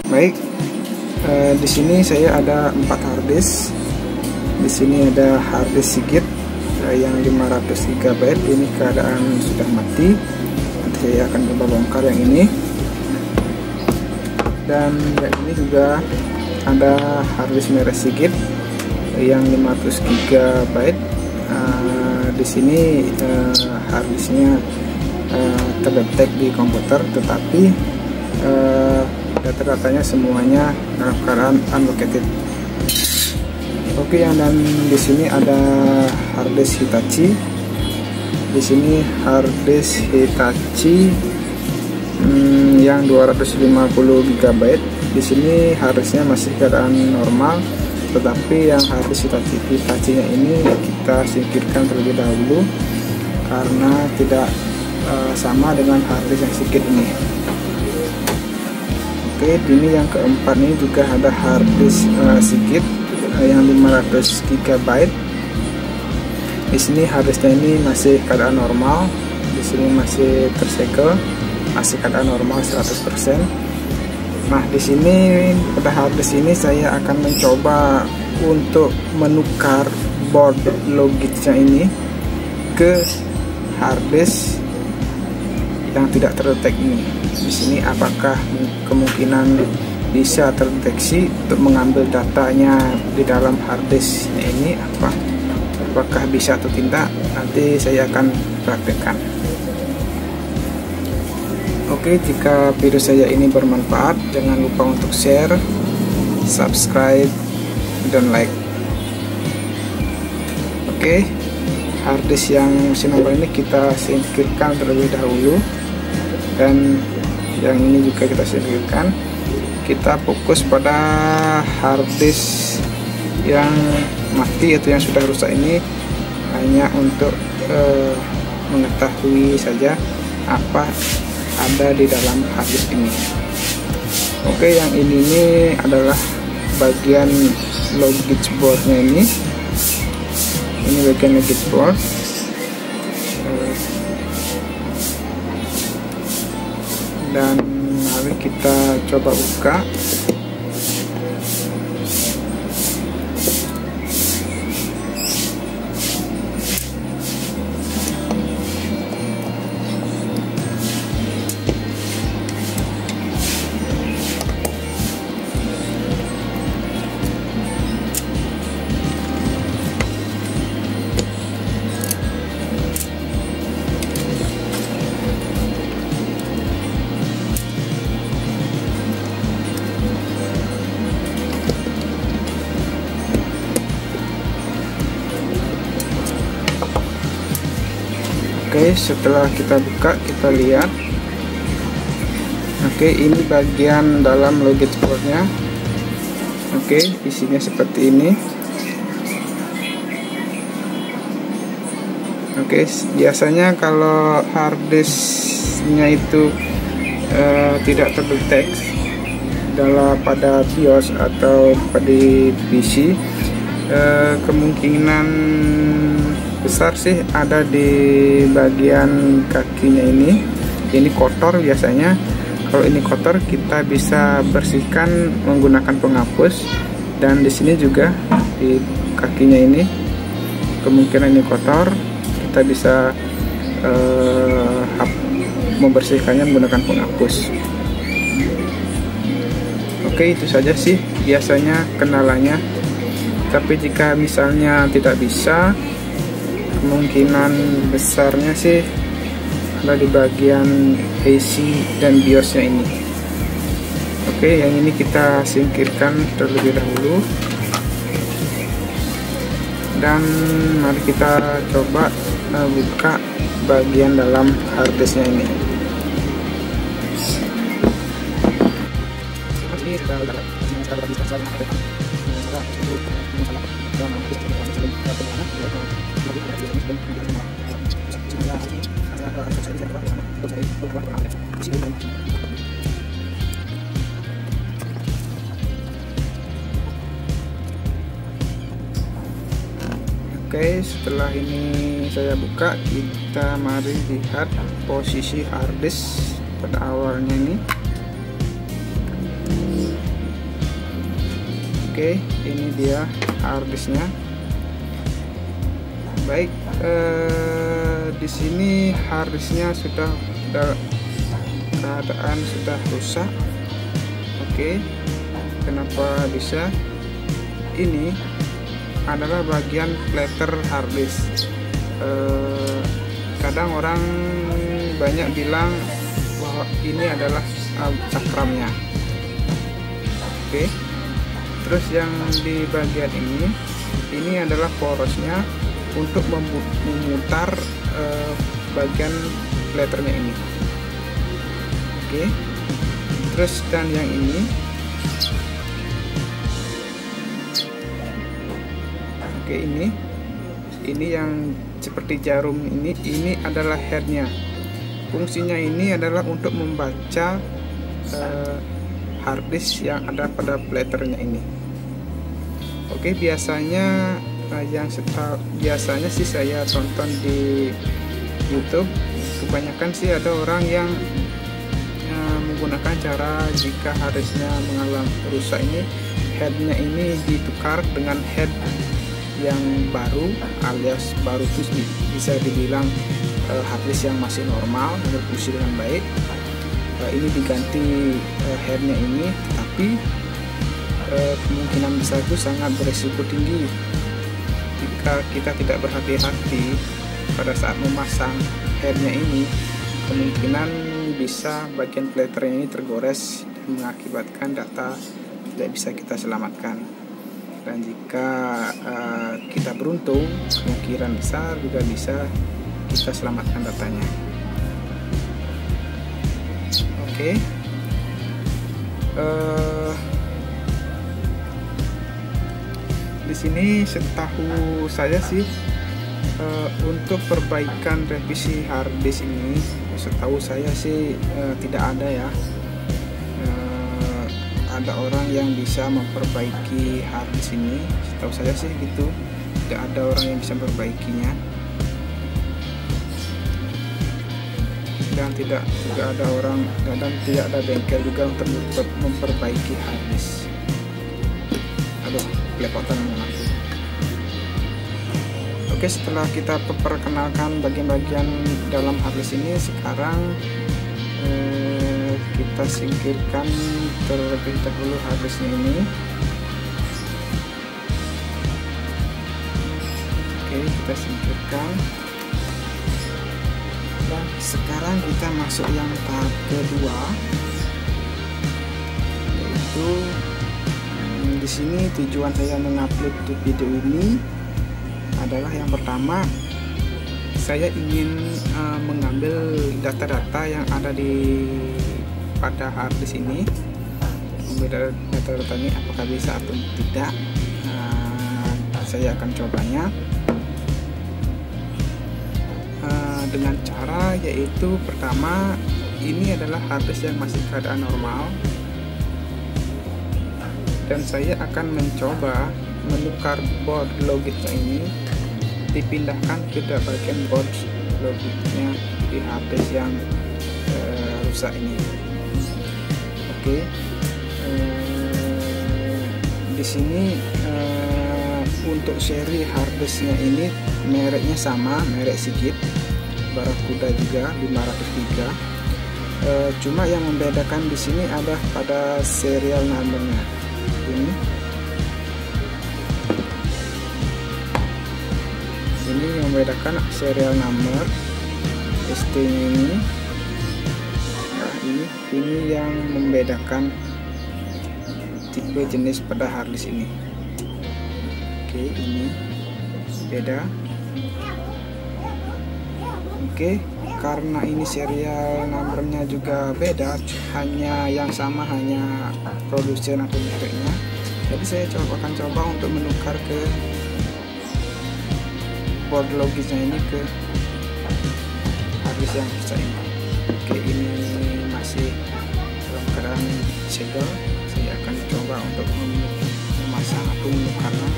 Baik, di sini saya ada 4 harddisk. Di sini ada harddisk Seagate yang 500 GB. Ini keadaan sudah mati. Nanti saya akan coba bongkar yang ini. Dan yang ini juga ada harddisk merek Seagate yang 500 GB. Di sini harddisknya terdetek di komputer, tetapi data-datanya semuanya dalam keadaan unlocated. Oke, dan di sini ada harddisk Hitachi. Di sini harddisk Hitachi yang 250 GB. Di sini harddisknya masih keadaan normal, tetapi yang harddisk Hitachi-nya ini kita singkirkan terlebih dahulu karena tidak sama dengan harddisk yang Seagate ini. Oke, ini yang keempat ini juga ada harddisk Seagate yang 500 GB. Di sini harddisknya ini masih keadaan normal. Di sini masih tersegel, masih keadaan normal 100%. Nah, di sini pada harddisk ini saya akan mencoba untuk menukar board logicnya ini ke harddisk yang tidak terdetek ini. Di sini apakah kemungkinan bisa terdeteksi untuk mengambil datanya di dalam harddisknya ini, apakah bisa atau tidak, nanti saya akan praktekkan. Oke, jika video saya ini bermanfaat, jangan lupa untuk share, subscribe, dan like. Oke, harddisk yang nomor ini kita singkirkan terlebih dahulu, dan yang ini juga kita singkirkan. Kita fokus pada harddisk yang mati atau yang sudah rusak ini, hanya untuk mengetahui saja apa ada di dalam harddisk ini. Oke, yang ini adalah bagian logic boardnya ini. Ini bagian logic board. Dan mari kita coba buka. Oke, setelah kita buka, kita lihat. Oke, ini bagian dalam logic boardnya. Oke, isinya seperti ini. Oke, biasanya kalau harddisknya itu tidak terdeteksi pada BIOS atau pada PC, kemungkinan besar sih ada di bagian kakinya ini. Ini kotor biasanya. Kalau ini kotor, kita bisa bersihkan menggunakan penghapus. Dan di sini juga di kakinya ini kemungkinan ini kotor, kita bisa membersihkannya menggunakan penghapus. Oke, itu saja sih biasanya kenalannya. Tapi jika misalnya tidak bisa, kemungkinan besarnya sih ada di bagian AC dan BIOSnya ini. Oke, yang ini kita singkirkan terlebih dahulu. Dan mari kita coba buka bagian dalam harddisknya ini. Oke, setelah ini saya buka, kita mari lihat posisi harddisk pada awalnya ini. Oke, ini dia harddisknya. Baik, di sini harddisknya sudah keadaan sudah rusak. Oke, kenapa bisa? Ini adalah bagian plater harddisk. Kadang orang banyak bilang bahwa ini adalah cakramnya. Oke, terus yang di bagian ini adalah porosnya untuk memutar bagian platernya ini. Oke, terus dan yang ini, oke, ini yang seperti jarum ini adalah headnya. Fungsinya ini adalah untuk membaca harddisk yang ada pada platernya ini. Oke, biasanya biasanya sih saya tonton di YouTube, kebanyakan sih ada orang yang menggunakan cara jika harddisknya mengalami rusak ini, headnya ini ditukar dengan head yang baru, alias baru itu bisa dibilang harddisk yang masih normal, berfungsi dengan baik. Ini diganti headnya ini, tapi kemungkinan besar itu sangat berisiko tinggi jika kita tidak berhati-hati pada saat memasang headnya ini. Kemungkinan bisa bagian platernya ini tergores dan mengakibatkan data tidak bisa kita selamatkan. Dan jika kita beruntung, kemungkinan besar juga bisa kita selamatkan datanya. Oke, di sini setahu saya sih untuk perbaikan revisi harddisk ini, setahu saya sih tidak ada ya. Ada orang yang bisa memperbaiki harddisk ini, setahu saya sih gitu. Tidak ada orang yang bisa memperbaikinya, dan tidak juga ada orang, dan tidak ada bengkel juga untuk memperbaiki harddisk. Aduh, belepotan aku. Oke, setelah kita perkenalkan bagian-bagian dalam harddisk ini, sekarang kita singkirkan terlebih dahulu harddisknya ini. Oke, kita singkirkan. Dan sekarang kita masuk yang tahap kedua, yaitu di sini tujuan saya mengupload video ini adalah yang pertama, saya ingin mengambil data-data yang ada pada harddisk ini. Data-data ini apakah bisa atau tidak, saya akan cobanya dengan cara yaitu, pertama, ini adalah harddisk yang masih keadaan normal, dan saya akan mencoba menukar board logiknya ini, dipindahkan ke bagian board logiknya di harddisk yang rusak ini. Oke, di sini untuk seri harddisknya ini mereknya sama, merek Seagate, Barakuda juga 503. Cuma yang membedakan di sini ada pada serial numbernya. Ini yang membedakan serial number ST-nya ini. Nah, ini yang membedakan tipe jenis pada harddisk ini. Oke, ini beda. Oke, karena ini serial numbernya juga beda, hanya yang sama hanya produsen atau mereknya, jadi saya akan coba untuk menukar ke board logisnya ini ke harddisk yang rusak ini. Oke, ini masih dalam keadaan segel. Saya akan coba untuk memasang atau menukarnya.